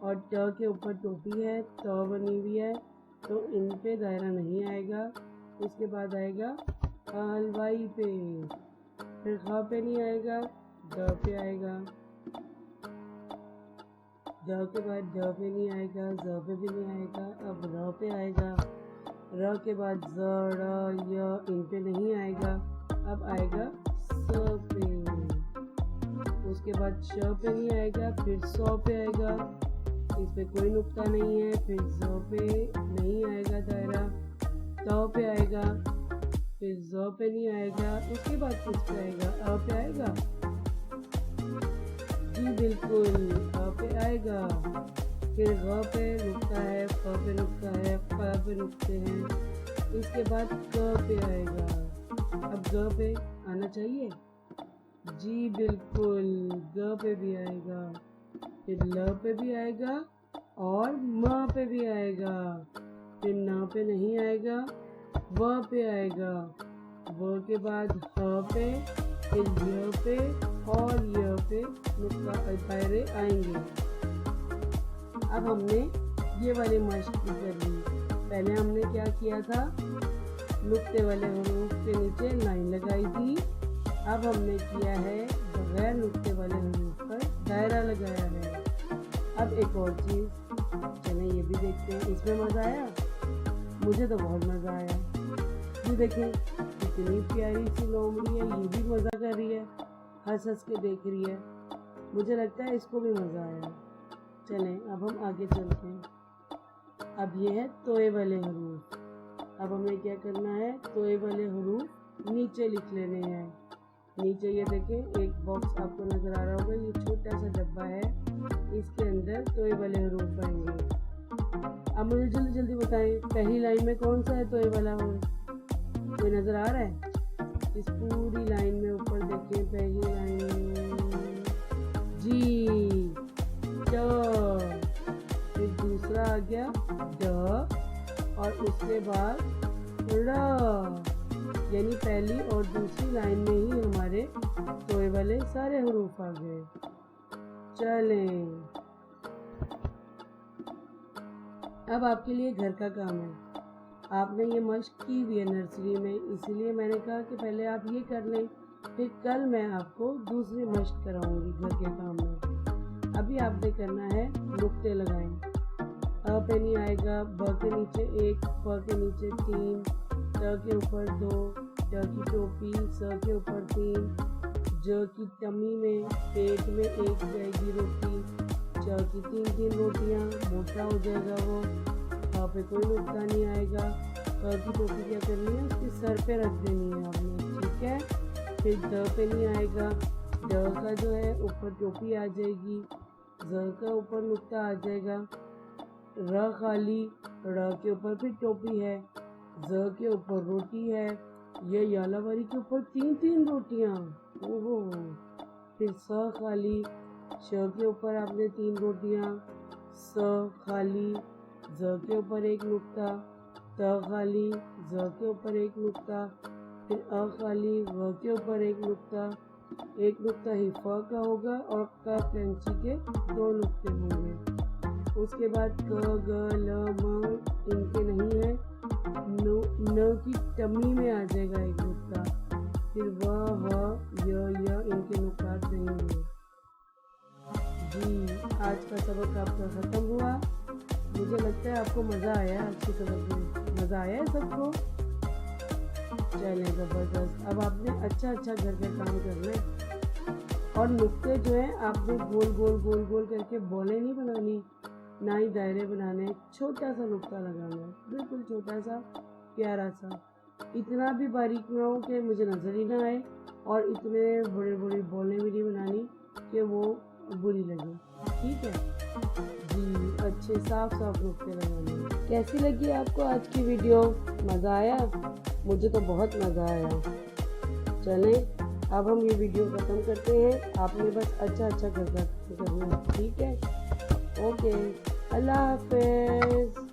اور ٹ کے اوپر ٹوپی ہے، ت بنی ہوئی ہے، تو ان پہ دائرہ نہیں آئے گا۔ اس کے بعد آئے گا حلوائی پہ، پھر خ پہ نہیں آئے گا، ڈ پہ آئے گا، ڈ کے بعد ڈ پہ نہیں آئے گا، ز پہ بھی نہیں آئے گا، اب ر پہ آئے گا، ر کے بعد ز ڑ ی ان پہ نہیں آئے گا، اب آئے گا س پہ، اس کے بعد ش پہ نہیں آئے گا، پھر س پہ آئے گا، اس پہ کوئی نقطہ نہیں ہے، پھر ز پہ نہیں آئے گا دائرہ، ت پہ آئے گا، پھر ز پہ نہیں آئے گا، اس کے بعد کس پہ آئے گا، ا پہ آئے گا، جی بالکل ا پہ آئے گا، پھر غ پہ نقطہ ہے، ف پہ نقطہ ہے، ف پہ نقطے ہیں، اس کے بعد ک پہ آئے گا، اب گ پہ آنا چاہیے، جی بالکل گ پہ بھی آئے گا، پھر ل پہ بھی آئے گا اور م پہ بھی آئے گا، پھر ن پہ نہیں آئے گا، و پہ آئے گا، و کے بعد ہ پہ، پھر ی پہ اور ی پہ دائرے آئیں گے۔ اب ہم نے یہ والے مشق بھی کر لی۔ پہلے ہم نے کیا کیا تھا، نقطے والے حروف کے نیچے لائن لگائی تھی، اب ہم نے کیا ہے بغیر نقطے والے حروف پر دائرہ لگایا ہے۔ اب ایک اور چیز، چلیں یہ بھی دیکھتے ہیں، اس میں مزہ آیا، مجھے تو بہت مزہ آیا۔ یہ دیکھیں کتنی پیاری سی لومڑی ہے، یہ بھی مزہ کر رہی ہے، ہنس ہنس کے دیکھ رہی ہے، مجھے لگتا ہے اس کو بھی مزہ آیا۔ چلیں اب ہم آگے چلتے ہیں۔ اب یہ ہے توئے والے حروف۔ اب ہمیں کیا کرنا ہے، توئے والے حروف نیچے لکھ لینے ہیں۔ نیچے یہ دیکھیں ایک باکس آپ کو نظر آ رہا ہوگا، یہ چھوٹا سا ڈبہ ہے، اس کے اندر توئے والے حروف آئیں گے۔ اب مجھے جلدی جلدی بتائیں پہلی لائن میں کون سا ہے توئے والا حروف، کوئی نظر آ رہا ہے؟ اس پوری لائن میں اوپر دیکھیں، پہلی لائن جی ٹ، پھر دوسرا آ گیا ڈ، اور اس کے بعد ر، یعنی پہلی اور دوسری لائن میں ہی ہمارے توئے والے سارے حروف آ گئے۔ چلیں اب آپ کے لیے گھر کا کام ہے، آپ نے یہ مشق کی بھی ہے نرسری میں، اسی لیے میں نے کہا کہ پہلے آپ یہ کر لیں، پھر کل میں آپ کو دوسری مشق کراؤں گی گھر کے کام میں۔ ابھی آپ نے کرنا ہے نقطے لگائیں، ا پہ نہیں آئے گا، ب کے نیچے 1، ف کے نیچے 3، ٹ کے اوپر 2، ٹ کی ٹوپی، س کے اوپر 3، ج کی تمی میں پیٹ میں 1 جائے گی روٹی، چ کی 3 روٹیاں، موٹا ہو جائے گا وہ، ہ پہ کوئی نقطہ نہیں آئے گا، ف کی ٹوپی کیا کرنی ہے، اس کے سر پہ رکھ دینی ہے آپ نے، ٹھیک ہے۔ پھر د پہ نہیں آئے گا، ڈ کا جو ہے اوپر ٹوپی آ جائے گی، ز کا اوپر نقطہ آ جائے گا، ر خالی، ڑ کے اوپر پھر ٹوپی ہے، ز کے اوپر روٹی ہے، یہ یالہ کے اوپر 3 روٹیاں، اوہو، پھر س خالی، ش کے اوپر آپ نے 3 روٹیاں، س خالی، ز کے اوپر 1 نقطہ، ت خالی، ز کے اوپر 1 نقطہ، پھر ا خالی، و کے اوپر 1 نقطہ، 1 نقطہ ہی ف کا ہوگا اور ق کینچی کے 2 نقطے ہوں گے۔ اس کے بعد ک، گ، ل، م ان کے نہیں ہے، ن کی ٹمی میں آ جائے گا 1 نقطہ، پھر و، ہ، ی ان کے نقطات نہیں ہوئے۔ جی آج کا سبق آپ کا ختم ہوا، مجھے لگتا ہے آپ کو مزہ آیا آج کے سبق میں، مزہ آیا ہے سب کو؟ چلیں زبردست، اب آپ نے اچھا گھر کا کام کرنا ہے، اور نقطے جو ہیں آپ نے گول کر کے بولیں نہیں بنانی، نہ ہی دائرے بنانے، چھوٹا سا نقطہ لگانا ہے، بالکل چھوٹا سا پیارا سا، اتنا بھی باریک نہ ہو کہ مجھے نظر ہی نہ آئے، اور اتنے بڑے بولیں بھی نہیں بنانی کہ وہ بری لگے، ٹھیک ہے جی، اچھے صاف نقطے لگانے۔ کیسی لگی آپ کو آج کی ویڈیو؟ مزہ آیا؟ مجھے تو بہت مزہ آیا۔ چلیں اب ہم یہ ویڈیو ختم کرتے ہیں، آپ نے بس اچھا گھر کا کرنا ہے، ٹھیک ہے، اوکے، اللہ حافظ۔